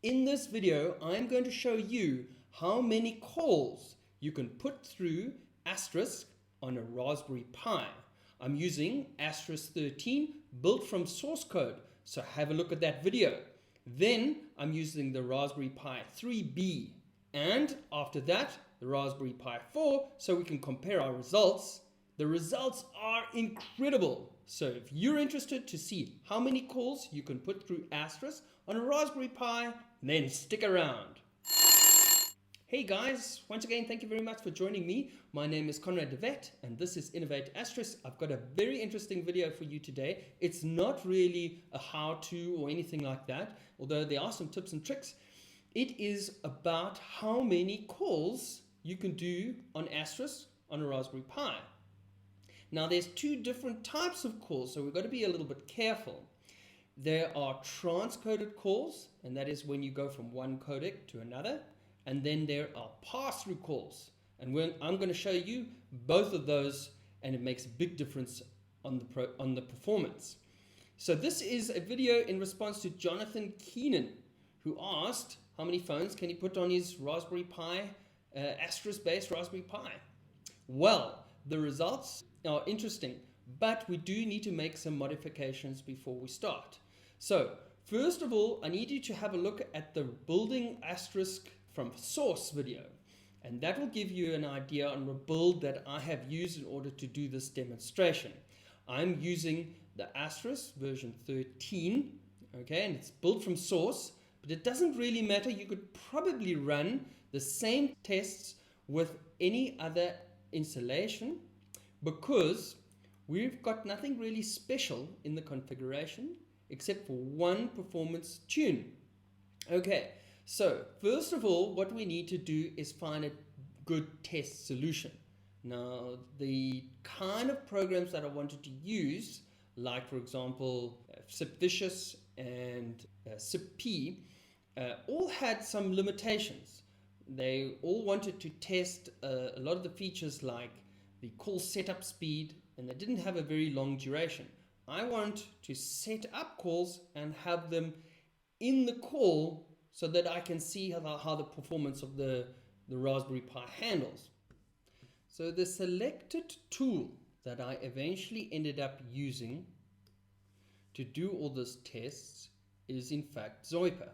In this video, I'm going to show you how many calls you can put through Asterisk on a Raspberry Pi. I'm using Asterisk 13 built from source code, so have a look at that video. Then I'm using the Raspberry Pi 3B, and after that the Raspberry Pi 4, so we can compare our results. The results are incredible. So if you're interested to see how many calls you can put through Asterisk on a Raspberry Pi, then stick around. Hey guys, once again, thank you very much for joining me. My name is Conrad DeVet, and this is Innovate Asterisk. I've got a very interesting video for you today. It's not really a how-to or anything like that, although there are some tips and tricks. It is about how many calls you can do on Asterisk on a Raspberry Pi. Now there's two different types of calls, so we've got to be a little bit careful. There are transcoded calls, and that is when you go from one codec to another. And then there are pass-through calls. And I'm going to show you both of those, and it makes a big difference on the performance. So this is a video in response to Jonathan Keenan, who asked how many phones can he put on his Raspberry Pi, Asterisk-based Raspberry Pi. Well, the results are interesting, but we do need to make some modifications before we start. So first of all, I need you to have a look at the building Asterisk from source video, and that will give you an idea on the build that I have used in order to do this demonstration. I'm using the Asterisk version 13, okay, and it's built from source, but it doesn't really matter. You could probably run the same tests with any other installation because we've got nothing really special in the configuration except for one performance tune. Okay, so first of all, what we need to do is find a good test solution. Now, the kind of programs that I wanted to use, like for example, SipVicious and SipP, all had some limitations. They all wanted to test a lot of the features like the call setup speed, and they didn't have a very long duration. I want to set up calls and have them in the call so that I can see how the performance of the Raspberry Pi handles. So the selected tool that I eventually ended up using to do all these tests is in fact Zoiper.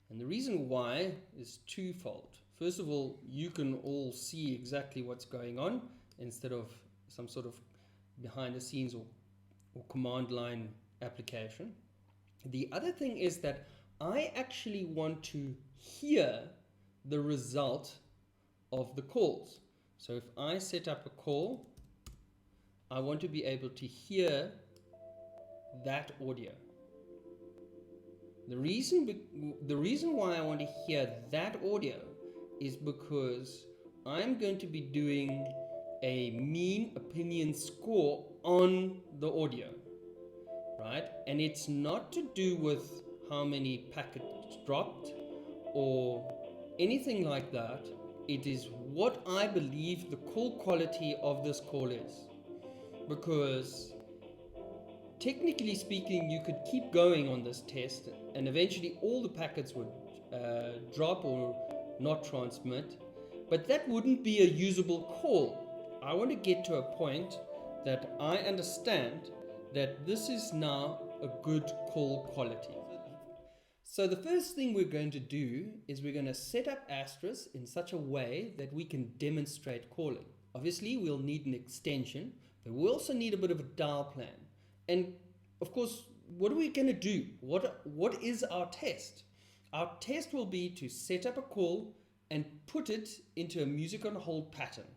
And the reason why is twofold. First of all, you can all see exactly what's going on instead of some sort of behind the scenes or command line application. The other thing is that I actually want to hear the result of the calls. So if I set up a call, I want to be able to hear that audio. The reason why I want to hear that audio is because I'm going to be doing a mean opinion score on the audio, right? And it's not to do with how many packets dropped or anything like that. It is what I believe the call quality of this call is, because technically speaking, you could keep going on this test and eventually all the packets would drop or not transmit, but that wouldn't be a usable call. I want to get to a point that I understand that this is now a good call quality. So the first thing we're going to do is we're going to set up Asterisk in such a way that we can demonstrate calling. Obviously, we'll need an extension, but we also need a bit of a dial plan. And of course, what are we going to do? What is our test? Our test will be to set up a call and put it into a music on hold pattern,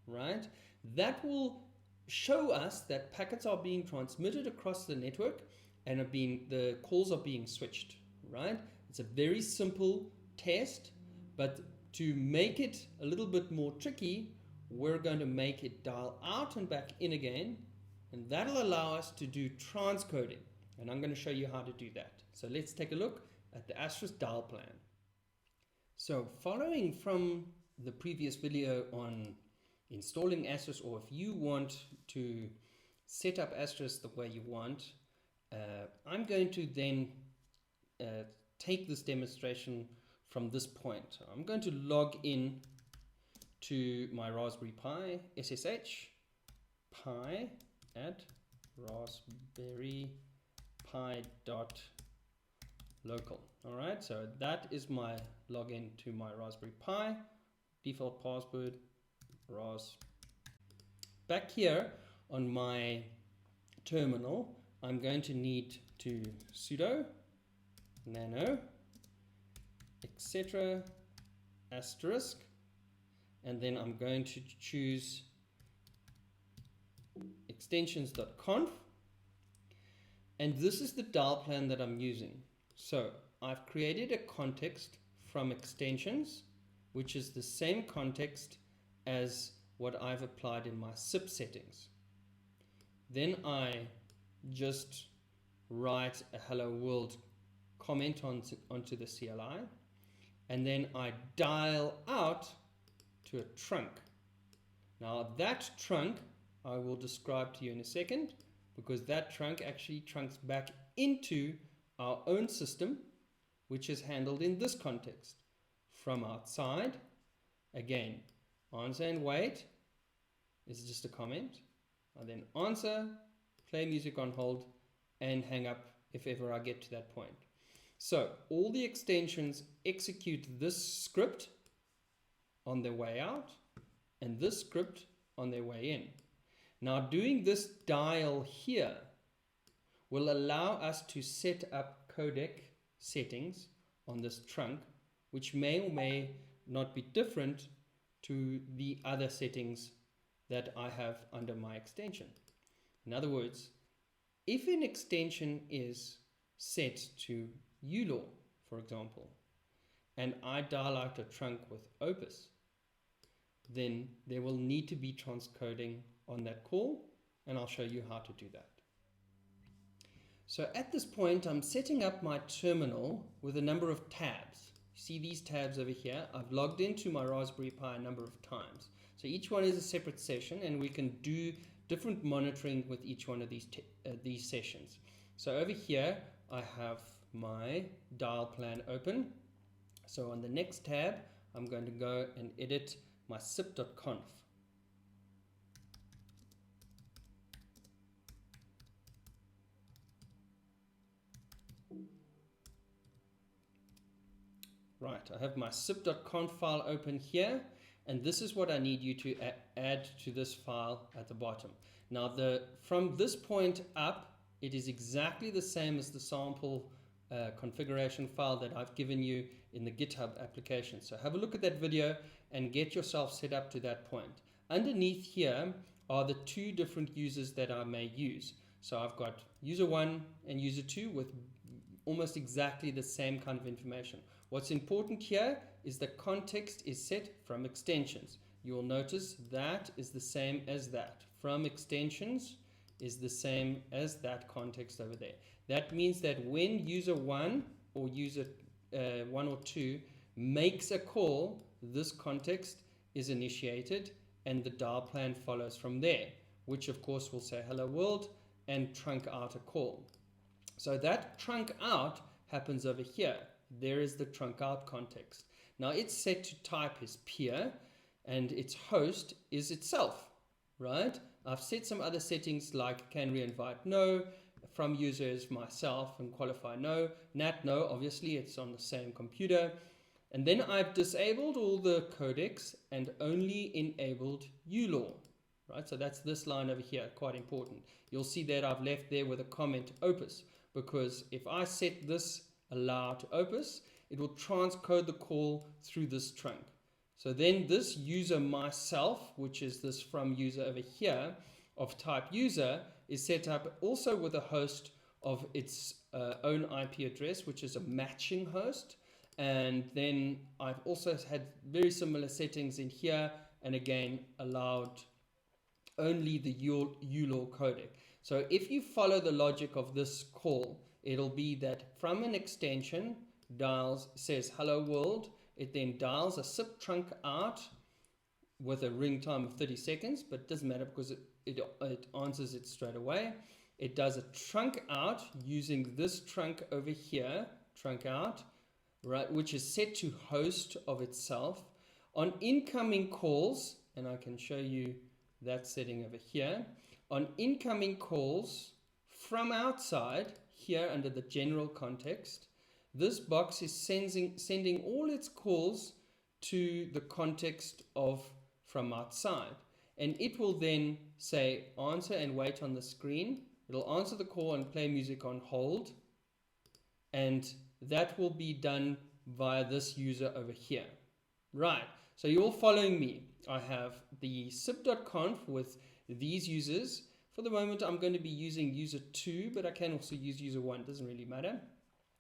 right? That will show us that packets are being transmitted across the network and the calls are being switched, right? It's a very simple test, but to make it a little bit more tricky, we're going to make it dial out and back in again, and that'll allow us to do transcoding, and I'm going to show you how to do that. So let's take a look at the Asterisk dial plan. So following from the previous video on installing Asterisk, or if you want to set up Asterisk the way you want, I'm going to then take this demonstration from this point. I'm going to log in to my Raspberry Pi, SSH pi at raspberrypi.local. Alright, so that is my login to my Raspberry Pi. Default password, ras. Back here on my terminal, I'm going to need to sudo nano etc asterisk, and then I'm going to choose extensions.conf, and this is the dial plan that I'm using. So I've created a context from extensions, which is the same context as what I've applied in my SIP settings. Then I just write a hello world comment onto the CLI, and then I dial out to a trunk. Now that trunk I will describe to you in a second, because that trunk actually trunks back into our own system, which is handled in this context. From outside, again, answer and wait is just a comment. I then answer, play music on hold, and hang up if ever I get to that point. So all the extensions execute this script on their way out and this script on their way in. Now doing this dial here will allow us to set up codec settings on this trunk, which may or may not be different to the other settings that I have under my extension. In other words, if an extension is set to ULAW, for example, and I dial out a trunk with Opus, then there will need to be transcoding on that call, and I'll show you how to do that. So at this point, I'm setting up my terminal with a number of tabs. You see these tabs over here? I've logged into my Raspberry Pi a number of times. So each one is a separate session, and we can do different monitoring with each one of these sessions. So over here, I have my dial plan open. So on the next tab, I'm going to go and edit my sip.conf. Right, I have my sip.conf file open here, and this is what I need you to add to this file at the bottom. Now, from this point up, it is exactly the same as the sample configuration file that I've given you in the GitHub application. So have a look at that video and get yourself set up to that point. Underneath here are the two different users that I may use. So I've got user 1 and user 2 with almost exactly the same kind of information. What's important here is the context is set from extensions. You will notice that is the same as that. From extensions is the same as that context over there. That means that when user 1 or user 1 or 2 makes a call, this context is initiated and the dial plan follows from there, which of course will say hello world and trunk out a call. So that trunk out happens over here. There is the trunk out context. Now it's set to type as peer and its host is itself, right? I've set some other settings like can reinvite no, from user is myself, and qualify no, nat no, obviously it's on the same computer. And then I've disabled all the codecs and only enabled ULAW, right? So that's this line over here, quite important. You'll see that I've left there with a comment Opus, because if I set this allow to Opus, it will transcode the call through this trunk. So then this user myself, which is this from user over here of type user, is set up also with a host of its own IP address, which is a matching host. And then I've also had very similar settings in here, and again allowed only the ULAW codec. So if you follow the logic of this call, it'll be that from an extension says hello world, it then dials a SIP trunk out with a ring time of 30 seconds, but it doesn't matter because it answers it straight away. It does a trunk out using this trunk over here, trunk out, right, which is set to host of itself. On incoming calls, and I can show you that setting over here. On incoming calls from outside, here under the general context, this box is sending all its calls to the context of from outside. And it will then say answer and wait on the screen. It'll answer the call and play music on hold. And that will be done via this user over here. Right, so you're all following me. I have the sip.conf with these users. For the moment, I'm going to be using user 2, but I can also use user 1. Doesn't really matter.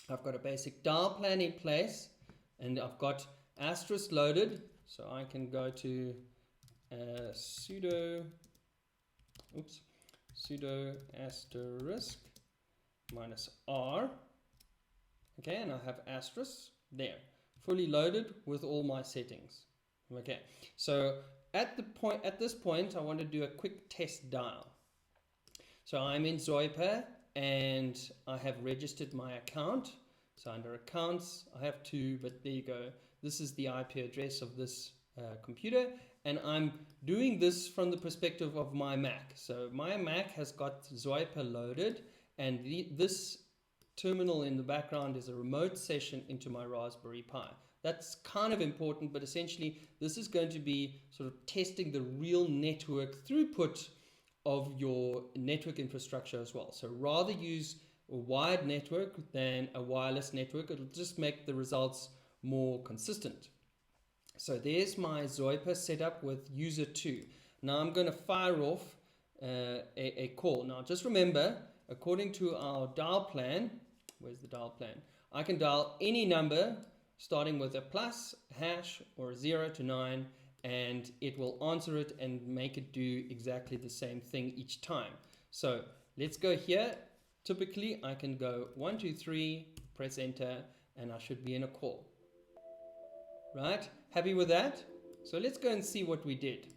I've got a basic dial plan in place, and I've got Asterisk loaded, so I can go to sudo asterisk -r. Okay, and I have asterisk there, fully loaded with all my settings. Okay, so at this point, I want to do a quick test dial. So I'm in Zoiper and I have registered my account. So under accounts, I have 2, but there you go. This is the IP address of this computer, and I'm doing this from the perspective of my Mac. So my Mac has got Zoiper loaded, and this terminal in the background is a remote session into my Raspberry Pi. That's kind of important, but essentially this is going to be sort of testing the real network throughput of your network infrastructure as well. So rather use a wired network than a wireless network. It'll just make the results more consistent. So there's my Zoiper setup with user 2. Now I'm going to fire off a call. Now just remember, according to our dial plan, where's the dial plan? I can dial any number starting with a plus, hash, or a 0 to 9, and it will answer it and make it do exactly the same thing each time. So let's go here. Typically, I can go 1, 2, 3, press enter, and I should be in a call. Right? Happy with that? So let's go and see what we did.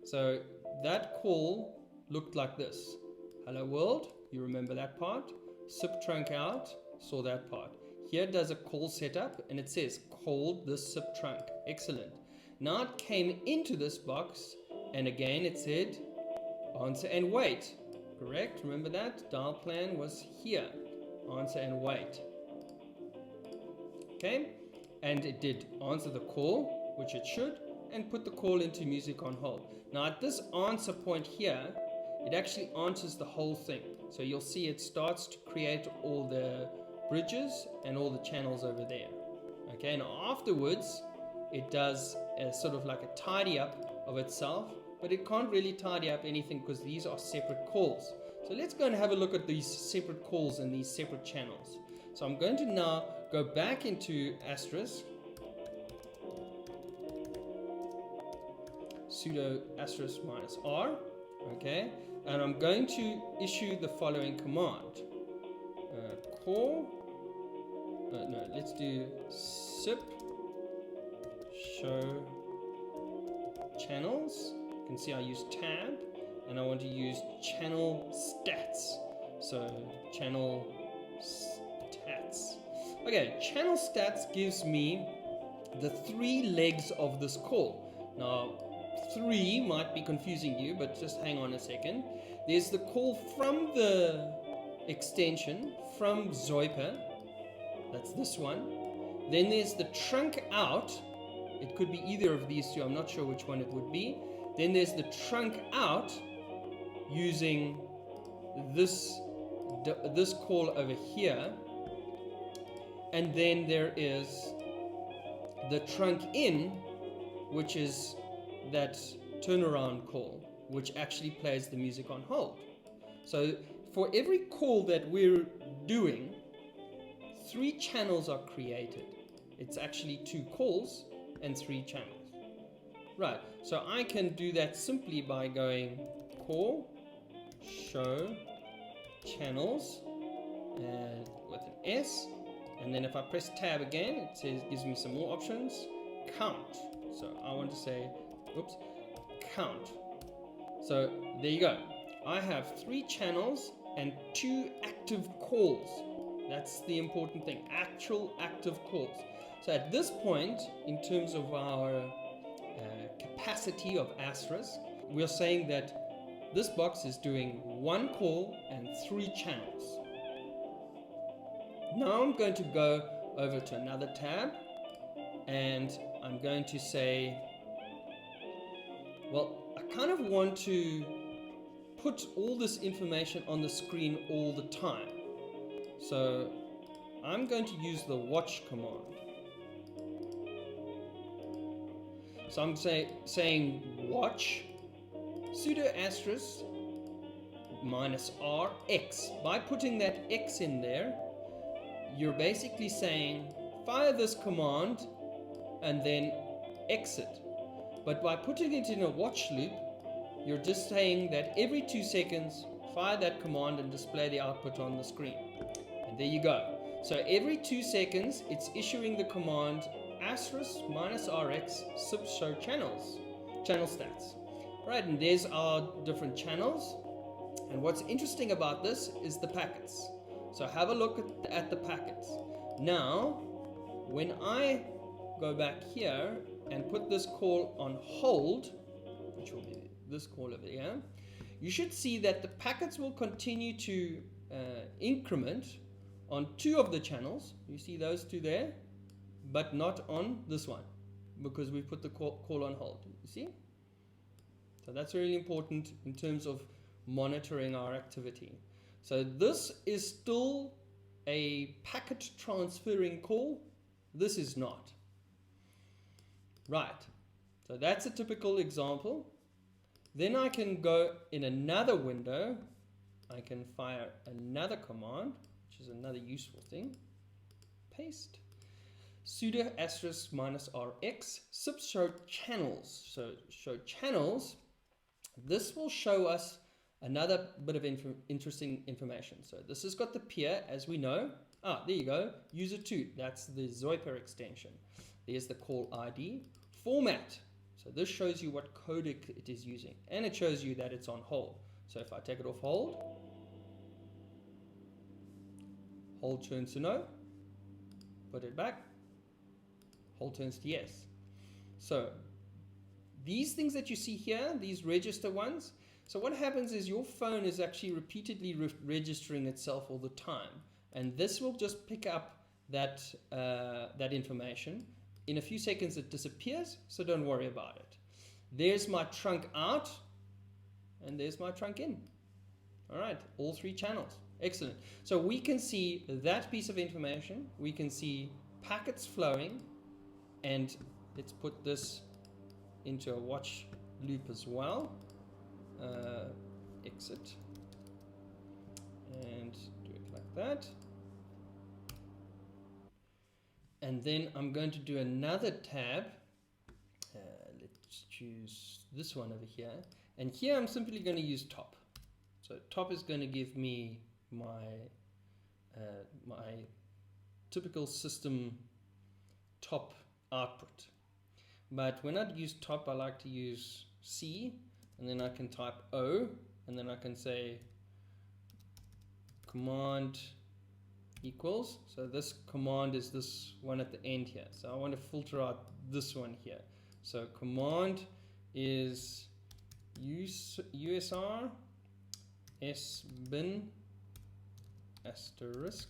So that call looked like this. Hello world, you remember that part? SIP trunk out, saw that part. Here it does a call setup, and it says called this SIP trunk. Excellent. Now it came into this box, and again it said answer and wait. Correct? Remember that? Dial plan was here. Answer and wait. Okay? And it did answer the call, which it should, and put the call into music on hold. Now at this answer point here, it actually answers the whole thing. So you'll see it starts to create all the bridges and all the channels over there. Okay, and afterwards, it does a sort of like a tidy up of itself, but it can't really tidy up anything because these are separate calls. So let's go and have a look at these separate calls and these separate channels. So I'm going to now go back into Asterisk, sudo asterisk -r, okay, and I'm going to issue the following command. Call, no, let's do sip show channels. You can see I use tab, and I want to use channel stats. So channel stats. Okay, channel stats gives me the 3 legs of this call. Now 3 might be confusing you, but just hang on a second. There's the call from the extension, from Zoiper. That's this one. Then there's the trunk out. It could be either of these two. I'm not sure which one it would be. Then there's the trunk out using this call over here. And then there is the trunk in, which is that turnaround call, which actually plays the music on hold. So for every call that we're doing, 3 channels are created. It's actually 2 calls and 3 channels. Right, so I can do that simply by going call, show, channels, and with an S, and then if I press tab again, it gives me some more options. Count. So I want to say, oops, count. So there you go. I have 3 channels and 2 active calls. That's the important thing, actual active calls. So at this point, in terms of our capacity of Asterisk, we're saying that this box is doing 1 call and 3 channels. Now I'm going to go over to another tab and I'm going to say, well, I kind of want to put all this information on the screen all the time. So I'm going to use the watch command. So I'm saying watch sudo asterisk minus rx. By putting that x in there, you're basically saying fire this command and then exit. But by putting it in a watch loop, you're just saying that every 2 seconds, fire that command and display the output on the screen. And there you go. So every 2 seconds, it's issuing the command asterisk minus rx sub show channels, channel stats. Right, and there's our different channels. And what's interesting about this is the packets. So have a look at the packets. Now, when I go back here and put this call on hold, which will be this call over here, you should see that the packets will continue to increment on 2 of the channels. You see those 2 there, but not on this one because we put the call on hold. You see? So that's really important in terms of monitoring our activity. So this is still a packet transferring call. This is not. Right. So that's a typical example. Then I can go in another window. I can fire another command, which is another useful thing. Paste. Sudo asterisk minus rx sub show channels. So show channels. This will show us another bit of interesting information. So this has got the peer, as we know. Ah, there you go. User 2. That's the Zoiper extension. There's the call ID. Format. So this shows you what codec it is using. And it shows you that it's on hold. So if I take it off hold turns to no. Put it back. Hold turns to yes. So these things that you see here, these register ones, so what happens is your phone is actually repeatedly registering itself all the time. And this will just pick up that, that information. In a few seconds it disappears, so don't worry about it. There's my trunk out, and there's my trunk in. All right, all 3 channels. Excellent. So we can see that piece of information. We can see packets flowing, and let's put this into a watch loop as well. Exit and do it like that, and then I'm going to do another tab. Let's choose this one over here, and here I'm simply going to use top. So top is going to give me my my typical system top output, but when I use top I like to use C, and then I can type O, and then I can say command equals. So this command is this one at the end here. So I want to filter out this one here. So command is usr sbin asterisk,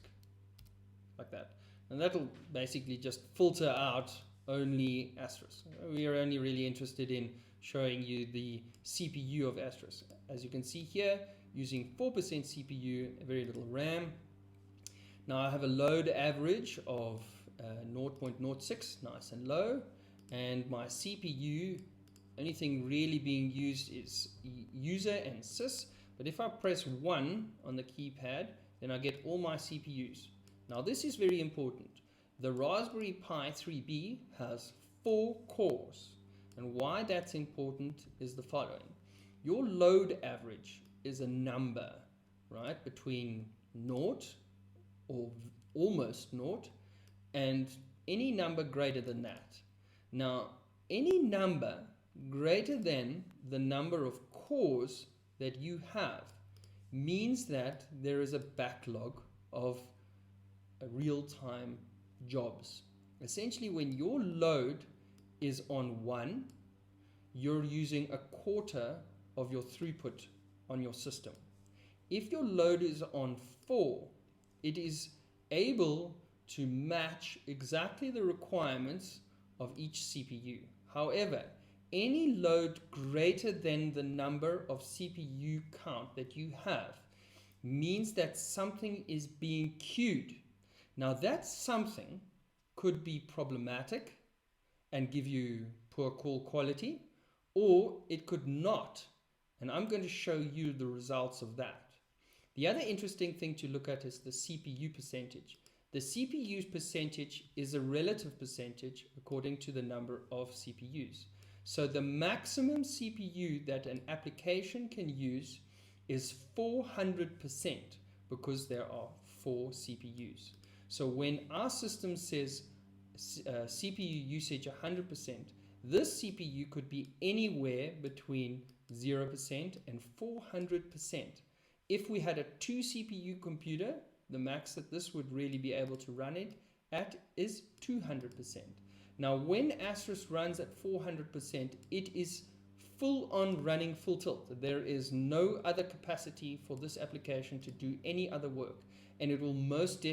like that. And that'll basically just filter out only asterisk. We are only really interested in showing you the CPU of Asterisk. As you can see here, using 4% CPU, very little RAM. Now I have a load average of 0.06, nice and low, and my CPU, only thing really being used is user and sys, but if I press 1 on the keypad, then I get all my CPUs. Now this is very important. The Raspberry Pi 3B has 4 cores. And why that's important is the following. Your load average is a number, right, between 0 or almost 0 and any number greater than that. Now, any number greater than the number of cores that you have means that there is a backlog of real-time jobs. Essentially, when your load is on 1, you're using a quarter of your throughput on your system. If your load is on 4, it is able to match exactly the requirements of each CPU. However, any load greater than the number of CPU count that you have means that something is being queued. Now that something could be problematic and give you poor call quality, or it could not. And I'm going to show you the results of that. The other interesting thing to look at is the CPU percentage. The CPU percentage is a relative percentage according to the number of CPUs. So the maximum CPU that an application can use is 400% because there are 4 CPUs. So when our system says CPU usage 100%, this CPU could be anywhere between 0% and 400%. If we had a 2 CPU computer, the max that this would really be able to run it at is 200%. Now when Asterisk runs at 400%, it is full on running full tilt. There is no other capacity for this application to do any other work, and it will most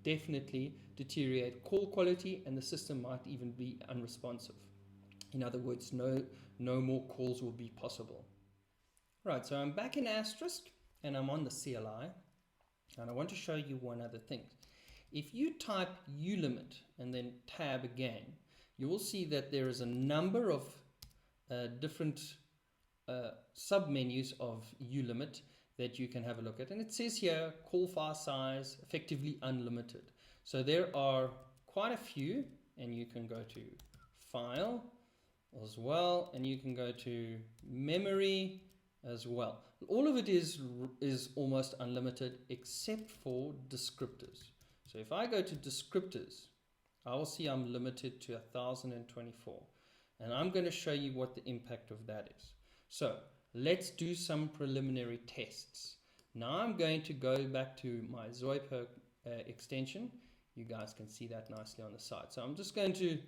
definitely deteriorate call quality, and the system might even be unresponsive. In other words, no more calls will be possible. Right, so I'm back in Asterisk and I'm on the CLI, and I want to show you one other thing. If you type ulimit and then tab again, you will see that there is a number of different submenus of ulimit that you can have a look at, and it says here call file size effectively unlimited. So there are quite a few, and you can go to file as well, and you can go to memory as well. All of it is almost unlimited except for descriptors. So if I go to descriptors, I will see I'm limited to 1024, and I'm going to show you what the impact of that is. So let's do some preliminary tests. Now I'm going to go back to my Zoiper extension. You guys can see that nicely on the side. So I'm just going to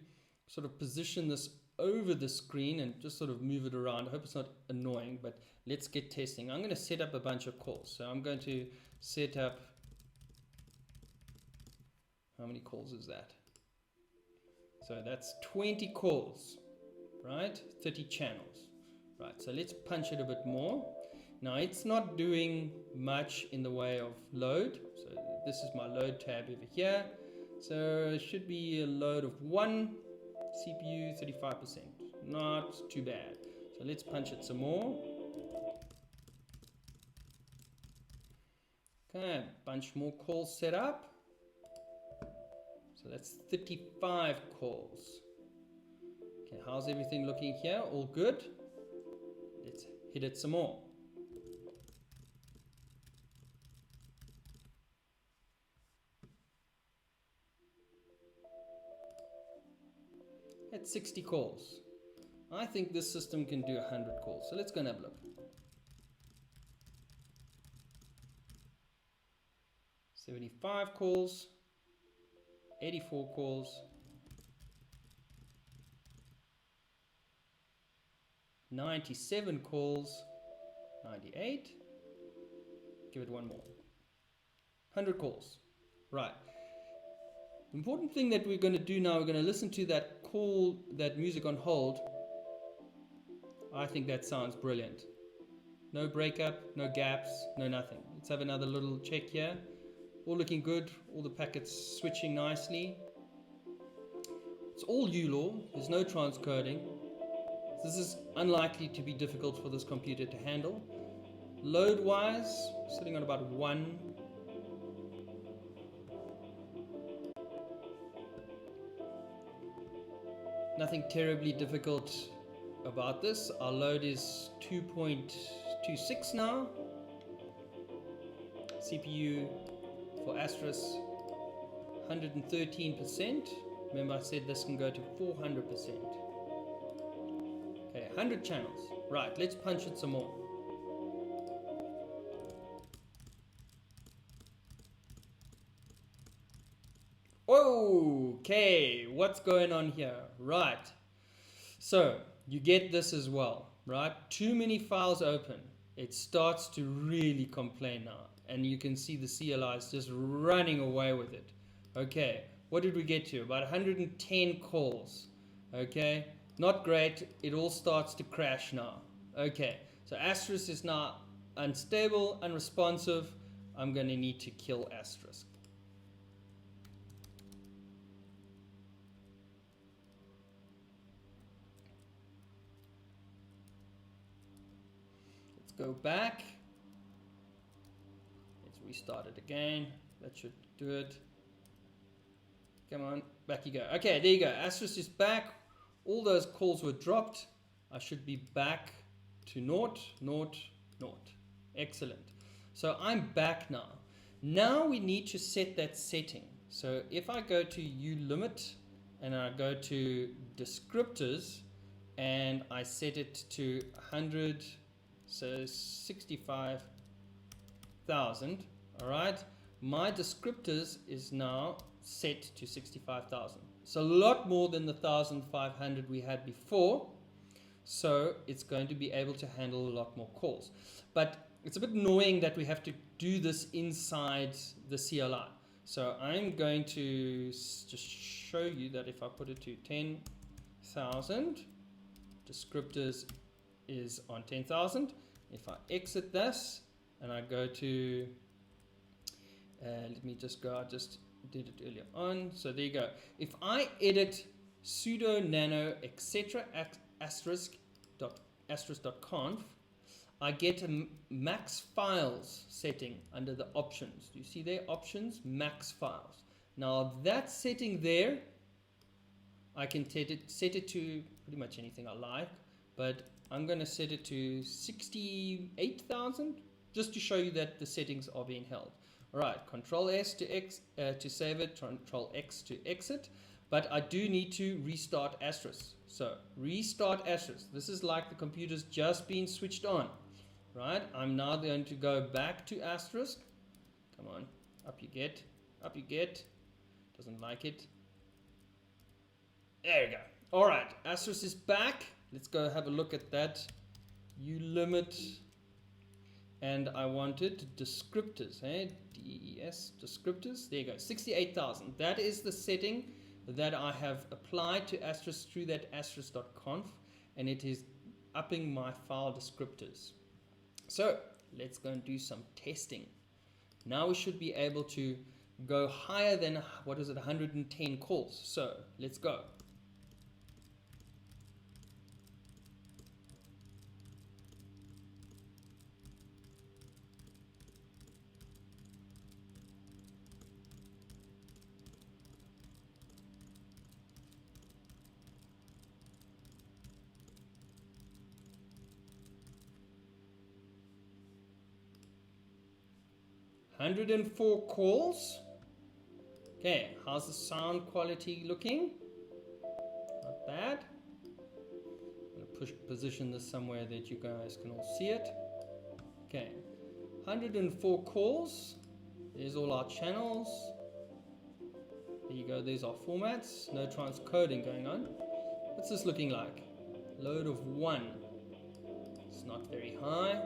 sort of position this over the screen and just sort of move it around. I hope it's not annoying, but let's get testing. I'm going to set up a bunch of calls. So I'm going to set up, how many calls is that? So that's 20 calls, right? 30 channels, right? So let's punch it a bit more. Now it's not doing much in the way of load. So this is my load tab over here. So it should be a load of 1 CPU, 35%. Not too bad. So let's punch it some more. Okay, bunch more calls set up. So that's 35 calls. Okay, how's everything looking here? All good? Let's hit it some more. At 60 calls. I think this system can do 100 calls. So let's go and have a look. 75 calls, 84 calls, 97 calls, 98. Give it one more. 100 calls. Right. The important thing that we're going to do now, we're going to listen to that call, that music on hold. I think that sounds brilliant. No breakup, no gaps, no nothing. Let's have another little check here. All looking good, all the packets switching nicely. It's all ULAW, there's no transcoding. This is unlikely to be difficult for this computer to handle. Load wise, sitting on about 1. Nothing terribly difficult about this. Our load is 2.26 now. CPU for Asterisk 113%. Remember I said this can go to 400%. Okay, 100 channels. Right, let's punch it some more. Okay, what's going on here? Right. So you get this as well, right? Too many files open. It starts to really complain now. And you can see the CLI is just running away with it. Okay, what did we get to? About 110 calls. Okay, not great. It all starts to crash now. Okay, so Asterisk is now unstable, unresponsive. I'm going to need to kill Asterisk. Let's go back. Let's restart it again. That should do it. Come on, back you go. Okay, there you go. Asterisk is back. All those calls were dropped. I should be back to 0, 0, 0. Excellent. So I'm back now. Now we need to set that setting. So if I go to ulimit and I go to descriptors and I set it to 100, so 65,000, all right, my descriptors is now set to 65,000. It's a lot more than the 1,500 we had before, so it's going to be able to handle a lot more calls. But it's a bit annoying that we have to do this inside the CLI. So I'm going to just show you that if I put it to 10,000, descriptors is on 10,000. If I exit this and I go to, let me just go, I just did it earlier on. So there you go. If I edit sudo nano etc asterisk.conf, I get a max files setting under the options. Do you see there? Options, max files. Now that setting there, I can set it to pretty much anything I like, but I'm going to set it to 68,000 just to show you that the settings are being held. All right, Control S to save it, Control X to exit, but I do need to restart Asterisk. So restart Asterisk. This is like the computer's just been switched on, right? I'm now going to go back to Asterisk. Come on, up you get, up you get. Doesn't like it. There we go. All right, Asterisk is back. Let's go have a look at that. Ulimit, and I wanted descriptors, DES descriptors. There you go, 68,000. That is the setting that I have applied to Asterisk through that asterisk.conf, and it is upping my file descriptors. So let's go and do some testing. Now we should be able to go higher than, what is it, 110 calls. So let's go. Hundred and 4 calls. Okay, how's the sound quality looking? Not bad. I'm going to position this somewhere that you guys can all see it. Okay, 104 calls. There's all our channels. There you go, there's our formats. No transcoding going on. What's this looking like? Load of 1. It's not very high.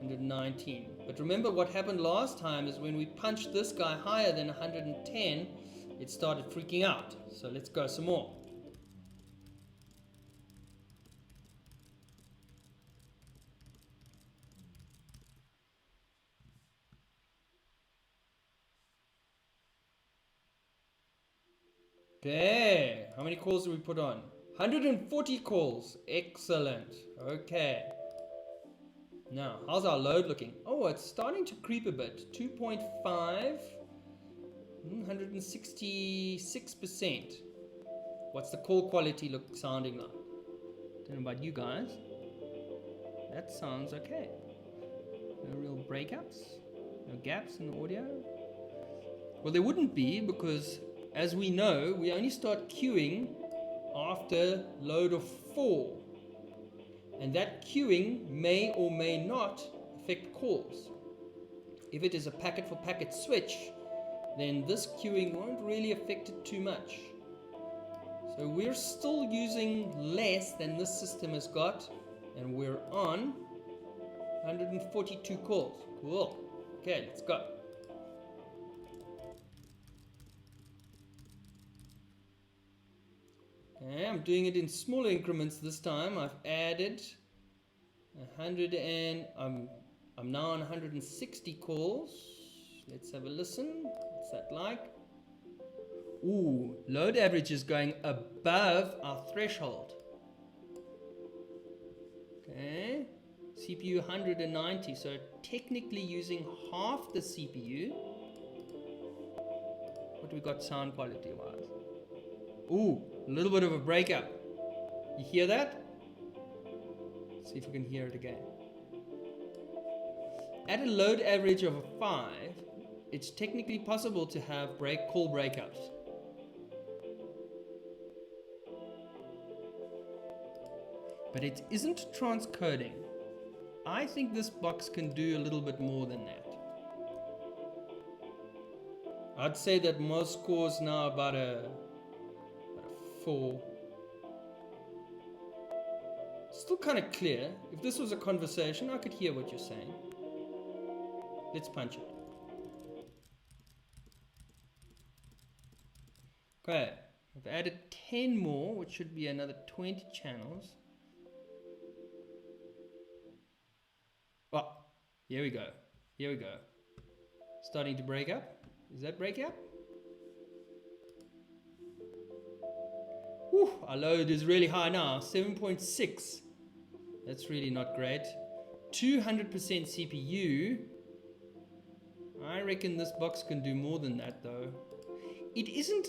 119. But remember what happened last time is when we punched this guy higher than 110, it started freaking out. So let's go some more. Okay, how many calls do we put on? 140 calls. Excellent. Okay. Now, how's our load looking? Oh, it's starting to creep a bit. 2.5, 166%. What's the call quality sounding like? Don't know about you guys. That sounds okay. No real breakups, no gaps in the audio. Well, there wouldn't be because, as we know, we only start queuing after load of 4. And that queuing may or may not affect calls. If it is a packet for packet switch, then this queuing won't really affect it too much. So we're still using less than this system has got, and we're on 142 calls. Cool. Okay, let's go. Okay, I'm doing it in smaller increments this time. I've added 100 and I'm now on 160 calls. Let's have a listen. What's that like? Ooh, load average is going above our threshold. Okay, CPU 190, so technically using half the CPU. What do we got sound quality wise? Ooh, a little bit of a breakup. You hear that? Let's see if we can hear it again. At a load average of a 5, it's technically possible to have call breakups. But it isn't transcoding. I think this box can do a little bit more than that. I'd say that most cores now about a 4. Still kind of clear. If this was a conversation, I could hear what you're saying. Let's punch it. Okay, I've added 10 more, which should be another 20 channels. Oh, here we go. Here we go. Starting to break up. Is that break up? Whew, our load is really high now. 7.6. That's really not great. 200% CPU. I reckon this box can do more than that though. It isn't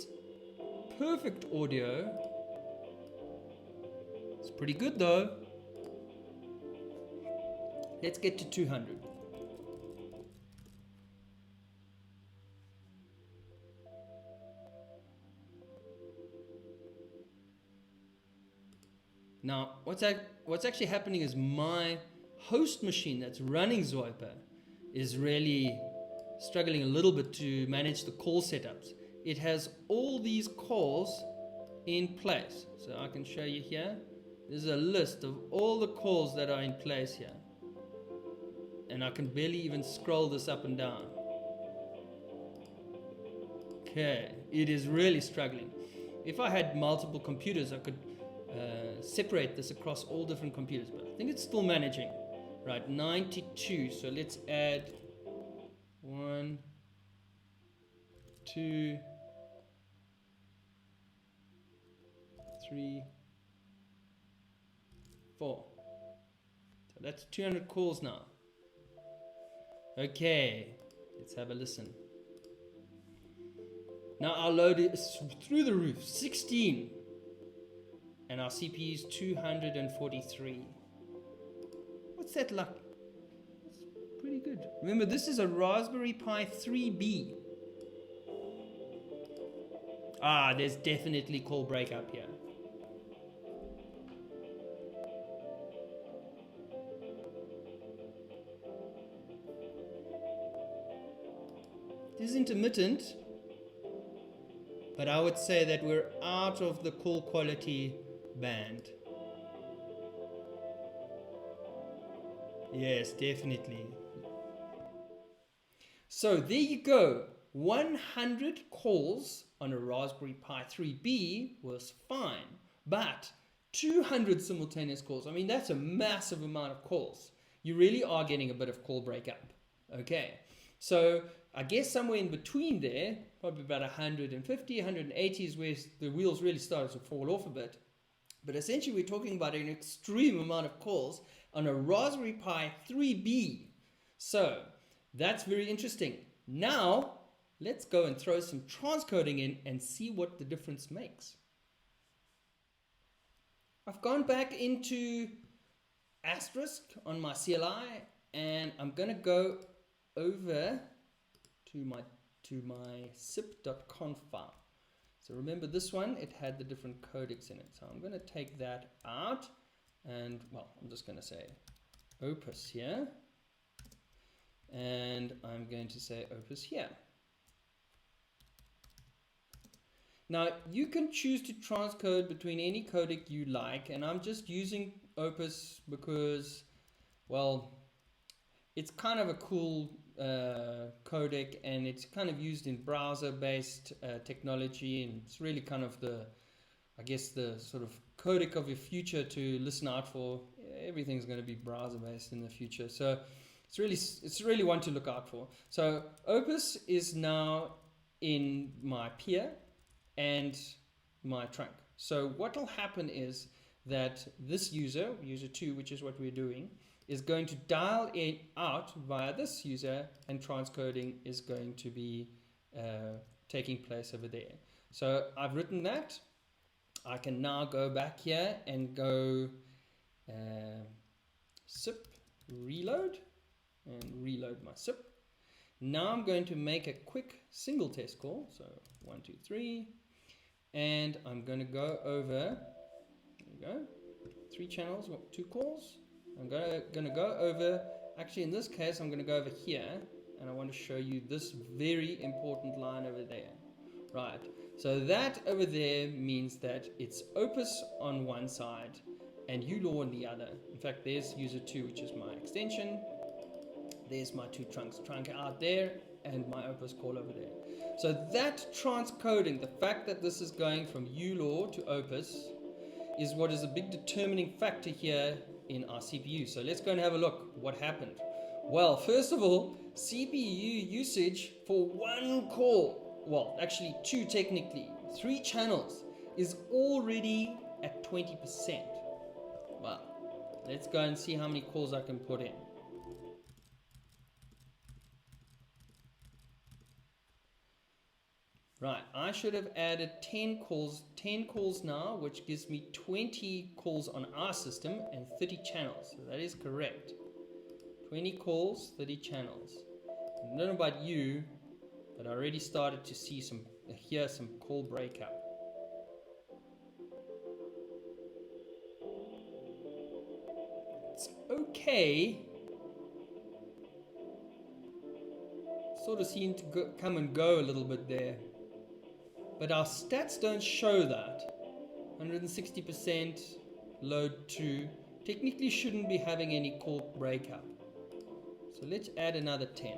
perfect audio. It's pretty good though. Let's get to 200. Now, what's actually happening is my host machine that's running Zoiper is really struggling a little bit to manage the call setups. It has all these calls in place. So I can show you here. There's a list of all the calls that are in place here. And I can barely even scroll this up and down. Okay, it is really struggling. If I had multiple computers, I could separate this across all different computers, but I think it's still managing. Right, 92. So let's add 1, 2, 3, 4. So that's 200 calls now. Okay, let's have a listen. Now our load is through the roof, 16. And our CPU is 243. What's that like? That's pretty good. Remember, this is a Raspberry Pi 3B. Ah, there's definitely call breakup here. It is intermittent, but I would say that we're out of the call quality band. Yes, definitely. So there you go. 100 calls on a Raspberry Pi 3B was fine, but 200 simultaneous calls, I mean, that's a massive amount of calls. You really are getting a bit of call breakup. Okay, so I guess somewhere in between there, probably about 150, 180 is where the wheels really started to fall off a bit. But essentially we're talking about an extreme amount of calls on a Raspberry Pi 3B. So that's very interesting. Now let's go and throw some transcoding in and see what the difference makes. I've gone back into Asterisk on my CLI and I'm going to go over to my sip.conf file. So remember this one, it had the different codecs in it. So I'm going to take that out and, well, I'm just going to say opus here. And I'm going to say opus here. Now, you can choose to transcode between any codec you like, and I'm just using Opus because, well, it's kind of a cool codec, and it's kind of used in browser-based technology, and it's really kind of the, I guess, the sort of codec of your future to listen out for. Everything's going to be browser-based in the future, so it's really one to look out for. So Opus is now in my peer and my trunk. So what will happen is that this user 2, which is what we're doing, is going to dial it out via this user, and transcoding is going to be taking place over there. So I've written that. I can now go back here and go SIP reload and reload my SIP. Now I'm going to make a quick single test call. So 1, 2, 3. And I'm going to go over, there we go, 3 channels, 2 calls. I'm going to go over, actually in this case, I'm going to go over here, and I want to show you this very important line over there. Right, so that over there means that it's Opus on one side and ULAW on the other. In fact, there's user 2, which is my extension. There's my 2 trunks, trunk out there, and my Opus call over there. So that transcoding, the fact that this is going from ULAW to Opus, is what is a big determining factor here in our CPU. So let's go and have a look what happened. Well, first of all, CPU usage for 1 call, well, actually 2 technically, 3 channels, is already at 20%. Wow. Let's go and see how many calls I can put in. Right, I should have added 10 calls now, which gives me 20 calls on our system and 30 channels. So that is correct. 20 calls, 30 channels. I don't know about you, but I already started to see hear some call breakup. It's okay. Sort of seemed to come and go a little bit there. But our stats don't show that. 160% load 2 technically shouldn't be having any call breakup. So let's add another 10.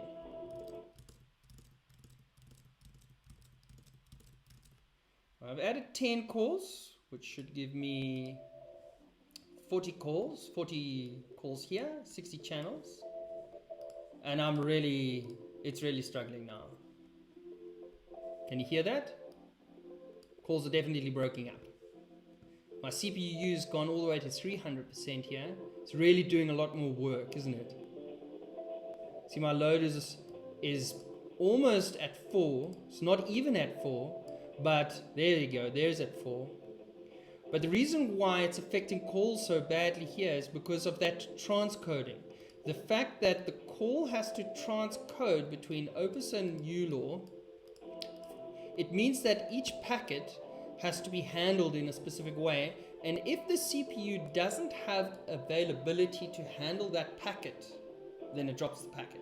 I've added 10 calls, which should give me 40 calls here, 60 channels. And it's really struggling now. Can you hear that? Calls are definitely breaking up. My CPU has gone all the way to 300% here. It's really doing a lot more work, isn't it? See, my load is almost at 4. It's not even at 4, but there you go. There's at 4. But the reason why it's affecting calls so badly here is because of that transcoding. The fact that the call has to transcode between Opus and ULAW, it means that each packet has to be handled in a specific way, and if the CPU doesn't have availability to handle that packet, then it drops the packet,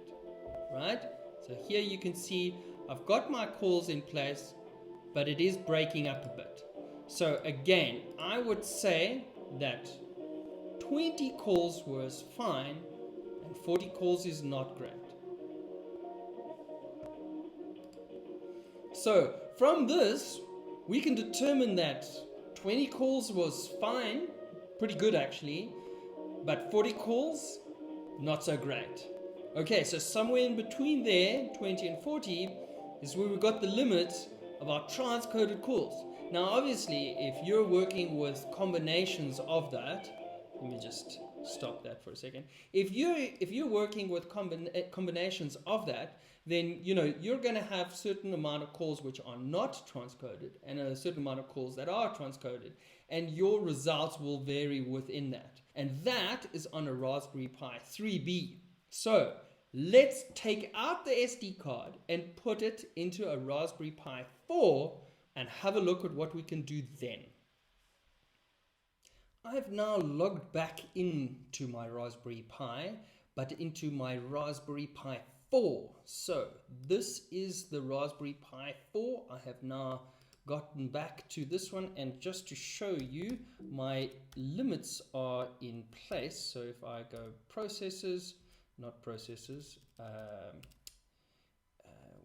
right? So here you can see I've got my calls in place, but it is breaking up a bit. So again, I would say that 20 calls was fine, and 40 calls is not great. So from this, we can determine that 20 calls was fine, pretty good actually, but 40 calls, not so great. Okay, so somewhere in between there, 20 and 40, is where we got the limit of our transcoded calls. Now obviously, if you're working with combinations of that, let me just stop that for a second. If you're working with combinations of that, then you're going to have certain amount of calls which are not transcoded and a certain amount of calls that are transcoded, and your results will vary within that. And that is on a Raspberry Pi 3B. So let's take out the SD card and put it into a Raspberry Pi 4 and have a look at what we can do then. I've now logged back into my Raspberry Pi, but into my Raspberry Pi 4. So this is the Raspberry Pi 4. I have now gotten back to this one, and just to show you, my limits are in place. So if I go processes, not processes,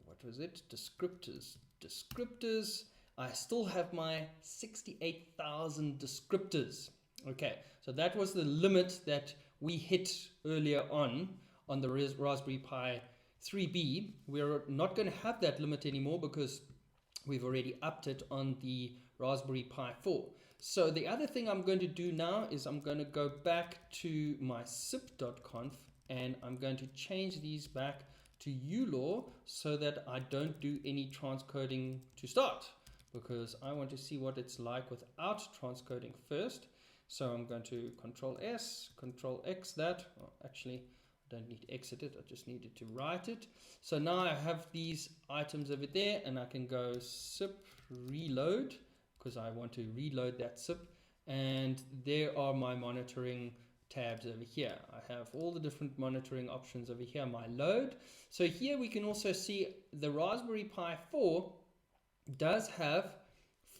what was it? Descriptors. I still have my 68,000 descriptors. Okay, so that was the limit that we hit earlier on the Raspberry Pi 3B. We're not going to have that limit anymore because we've already upped it on the Raspberry Pi 4. So the other thing I'm going to do now is I'm going to go back to my sip.conf and I'm going to change these back to ULAW so that I don't do any transcoding to start, because I want to see what it's like without transcoding first. So I'm going to Control S, Control X that. Well, actually, I don't need to exit it, I just needed to write it. So now I have these items over there, and I can go SIP reload because I want to reload that SIP. And there are my monitoring tabs over here. I have all the different monitoring options over here, my load. So here we can also see the Raspberry Pi 4 does have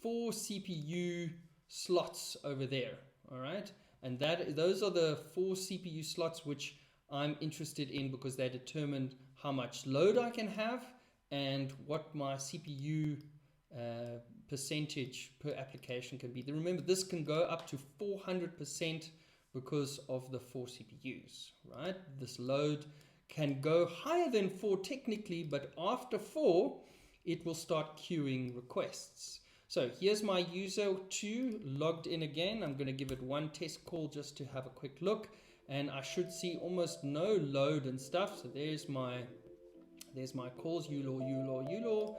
4 CPU slots over there. All right, and those are the 4 CPU slots which I'm interested in because they determine how much load I can have and what my CPU percentage per application can be. Remember, this can go up to 400% because of the 4 CPUs, right? This load can go higher than 4 technically, but after 4, it will start queuing requests. So here's my user 2 logged in again. I'm going to give it one test call just to have a quick look, and I should see almost no load and stuff. So there's my calls, ULAW.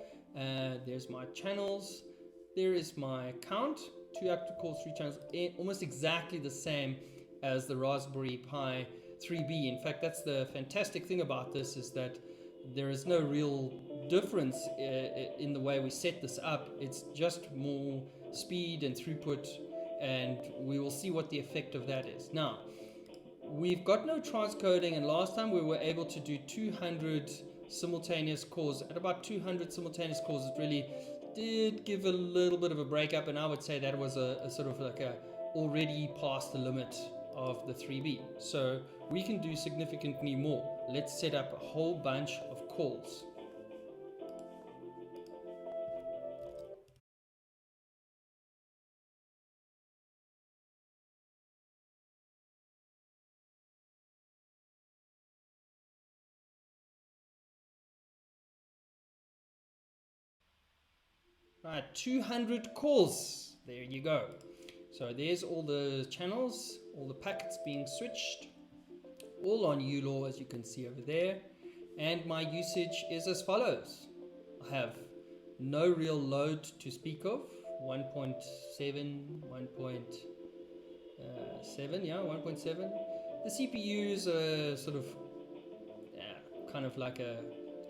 There's my channels. There is my count, 2 active calls, 3 channels, almost exactly the same as the Raspberry Pi 3B. In fact, that's the fantastic thing about this, is that there is no real difference in the way we set this up. It's just more speed and throughput, and we will see what the effect of that is. Now, we've got no transcoding, and last time we were able to do 200 simultaneous calls. At about 200 simultaneous calls, it really did give a little bit of a breakup, and I would say that was a sort of like a already past the limit of the 3B. So we can do significantly more. Let's set up a whole bunch of calls. Right, 200 calls. There you go. So there's all the channels, all the packets being switched, all on ULAW, as you can see over there. And my usage is as follows. I have no real load to speak of. 1.7, 1.7, yeah, 1.7. The CPU is a sort of kind of like a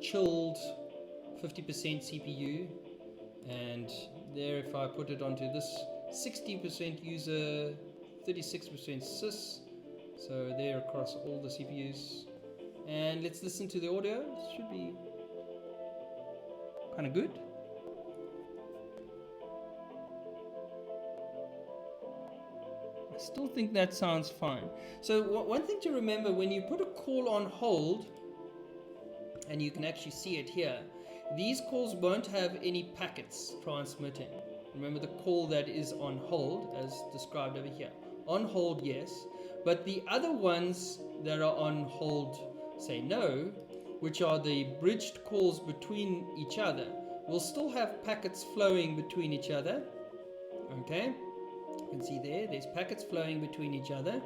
chilled 50% CPU. And there, if I put it onto this 60% user, 36% sys, so there across all the CPUs. And let's listen to the audio. It should be kind of good. I still think that sounds fine. So one thing to remember, when you put a call on hold, and you can actually see it here, these calls won't have any packets transmitting. Remember the call that is on hold, as described over here. On hold, yes, but the other ones that are on hold, say no, which are the bridged calls between each other, will still have packets flowing between each other. Okay, you can see there's packets flowing between each other.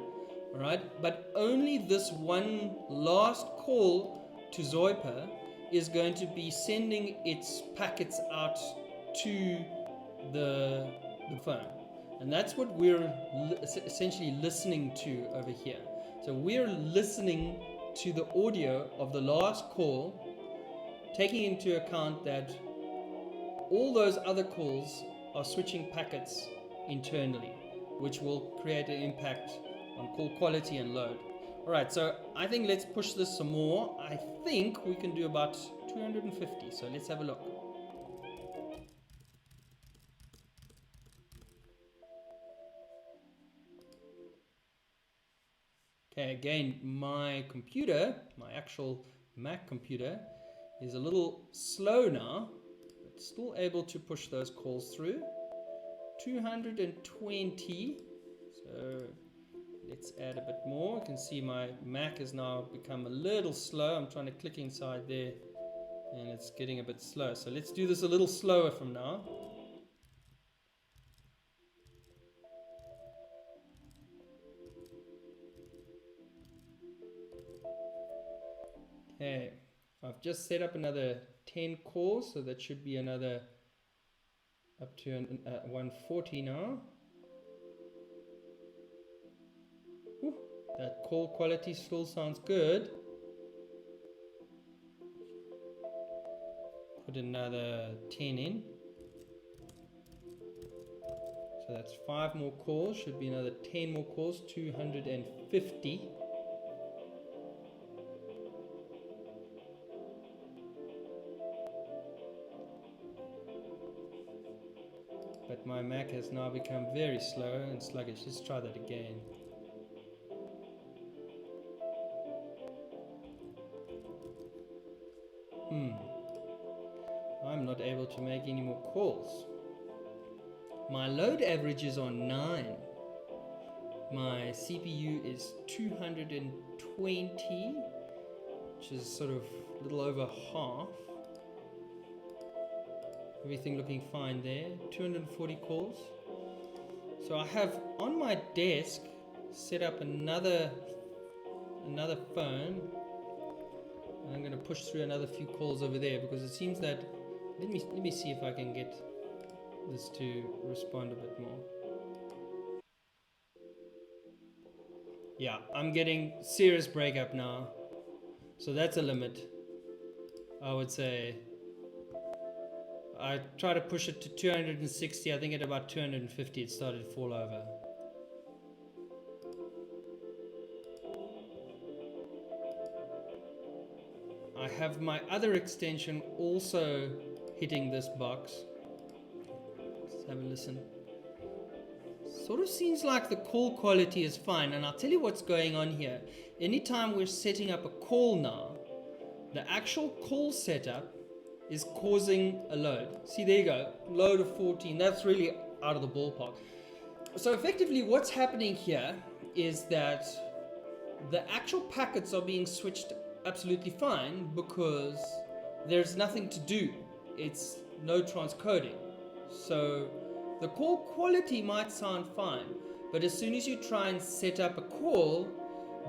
All right, but only this one last call to Zoipa is going to be sending its packets out to the phone, and that's what we're essentially listening to over here. So we're listening to the audio of the last call, taking into account that all those other calls are switching packets internally, which will create an impact on call quality and load. Alright, so I think let's push this some more. I think we can do about 250, so let's have a look. Okay, again, my computer, my actual Mac computer, is a little slow now, but still able to push those calls through. 220. So let's add a bit more. You can see my Mac has now become a little slow. I'm trying to click inside there and it's getting a bit slow. So let's do this a little slower from now. Okay, I've just set up another 10 cores, so that should be another up to 140 now. Whew, that call quality still sounds good. Put another 10 in. So that's 5 more cores, should be another 10 more cores, 250. But my Mac has now become very slow and sluggish. Let's try that again. I'm not able to make any more calls. My load average is on 9. My CPU is 220, which is sort of a little over half. Everything looking fine there. 240 calls. So I have on my desk set up another phone. I'm going to push through another few calls over there because it seems that let me see if I can get this to respond a bit more. Yeah, I'm getting serious breakup now. So that's a limit. I would say I try to push it to 260. I think at about 250 it started to fall over. I have my other extension also hitting this box. Let's have a listen. Sort of seems like the call quality is fine, and I'll tell you what's going on here. Anytime we're setting up a call now, the actual call setup is causing a load. See, there you go, load of 14. That's really out of the ballpark. So effectively what's happening here is that the actual packets are being switched absolutely fine because there's nothing to do. It's no transcoding. So the call quality might sound fine, but as soon as you try and set up a call,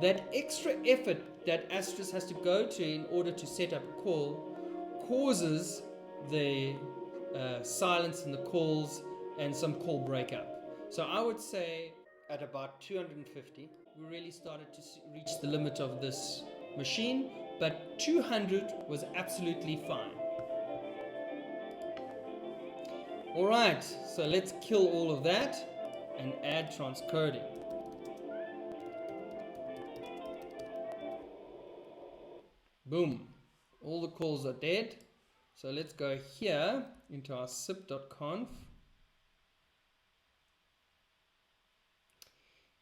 that extra effort that Asterisk has to go to in order to set up a call causes the silence in the calls and some call breakup. So I would say at about 250, we really started to reach the limit of this machine, but 200 was absolutely fine. Alright, so let's kill all of that and add transcoding. Boom, all the calls are dead. So let's go here into our sip.conf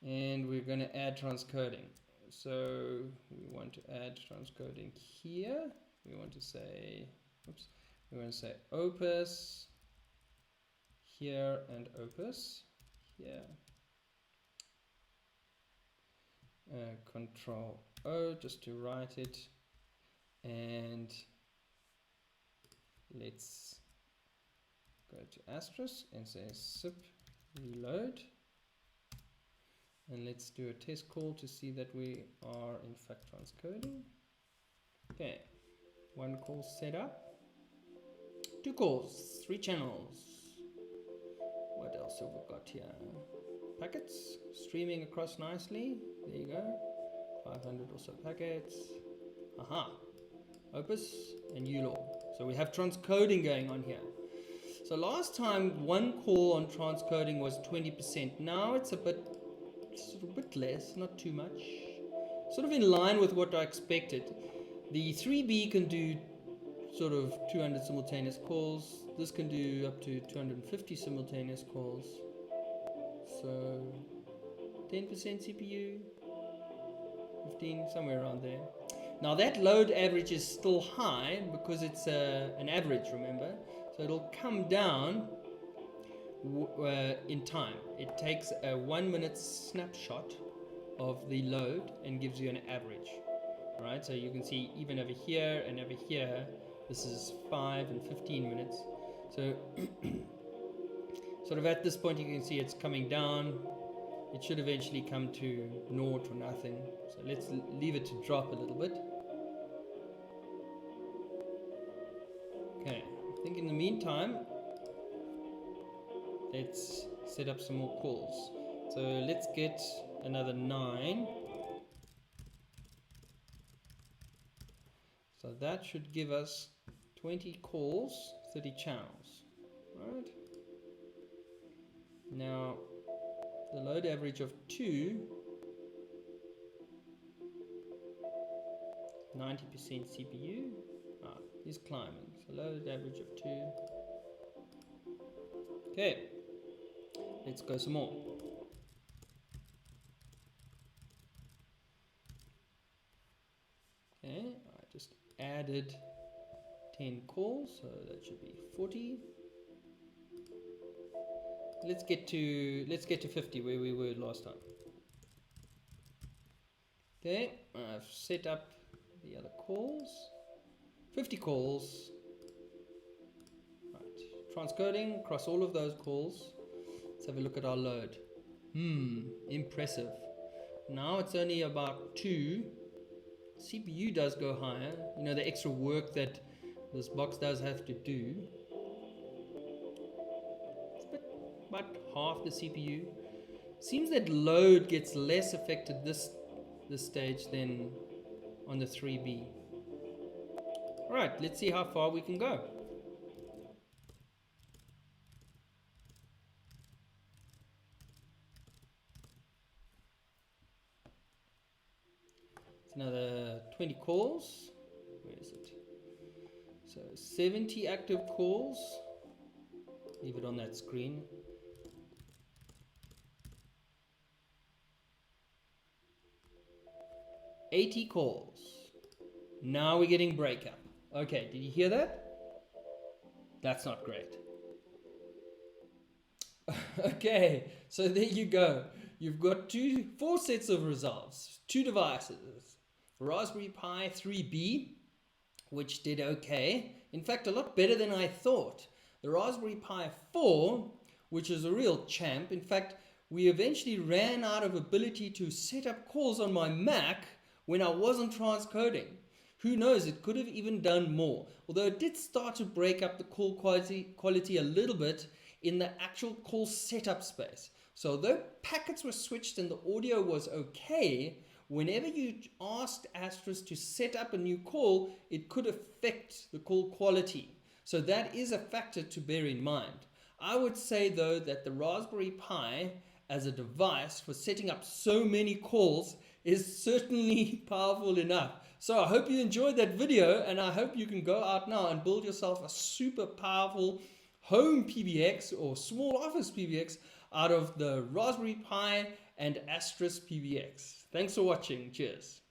and we're going to add transcoding. So we want to add transcoding here. We want to say, oops, we want to say opus here and opus here. Control O just to write it, and let's go to Asterisk and say sip reload, and let's do a test call to see that we are in fact transcoding. Okay, 1 call set up, 2 calls, 3 channels. What else have we got here? Packets streaming across nicely. There you go, 500 or so packets. Aha, opus and ULAW. So we have transcoding going on here. So last time 1 call on transcoding was 20%. Now it's a bit less, not too much. Sort of in line with what I expected. The 3B can do sort of 200 simultaneous calls. This can do up to 250 simultaneous calls. So 10% CPU, 15, somewhere around there. Now that load average is still high because it's an average, remember? So it'll come down in time. It takes a 1 minute snapshot of the load and gives you an average. Alright, so you can see even over here and over here, this is 5 and 15 minutes. So sort of at this point you can see it's coming down. It should eventually come to naught or nothing. So let's leave it to drop a little bit. Okay, I think in the meantime, let's set up some more calls. So let's get another 9. So that should give us 20 calls, 30 channels. Right? Now, the load average of 2, 90% CPU. He's climbing. So load average of 2. Okay, let's go some more. Okay, I just added 10 calls, so that should be 40. Let's get to 50 where we were last time. Okay, I've set up the other calls. 50 calls. Right, transcoding across all of those calls. Let's have a look at our load. Impressive. Now it's only about 2. CPU does go higher. You know, the extra work that this box does have to do. About half the CPU. Seems that load gets less affected this stage than on the 3B. Alright, let's see how far we can go. It's another 20 calls. Where is it? So 70 active calls. Leave it on that screen. 80 calls. Now we're getting breakup. Okay, did you hear that? That's not great. Okay, so there you go. You've got 4 sets of results, 2 devices. Raspberry Pi 3B, which did okay. In fact, a lot better than I thought. The Raspberry Pi 4, which is a real champ. In fact, we eventually ran out of ability to set up calls on my Mac when I wasn't transcoding. Who knows, it could have even done more. Although it did start to break up the call quality a little bit in the actual call setup space. So although packets were switched and the audio was okay, whenever you asked Asterisk to set up a new call, it could affect the call quality. So that is a factor to bear in mind. I would say though that the Raspberry Pi as a device for setting up so many calls is certainly powerful enough. So I hope you enjoyed that video, and I hope you can go out now and build yourself a super powerful home PBX or small office PBX out of the Raspberry Pi and Asterisk PBX. Thanks for watching. Cheers.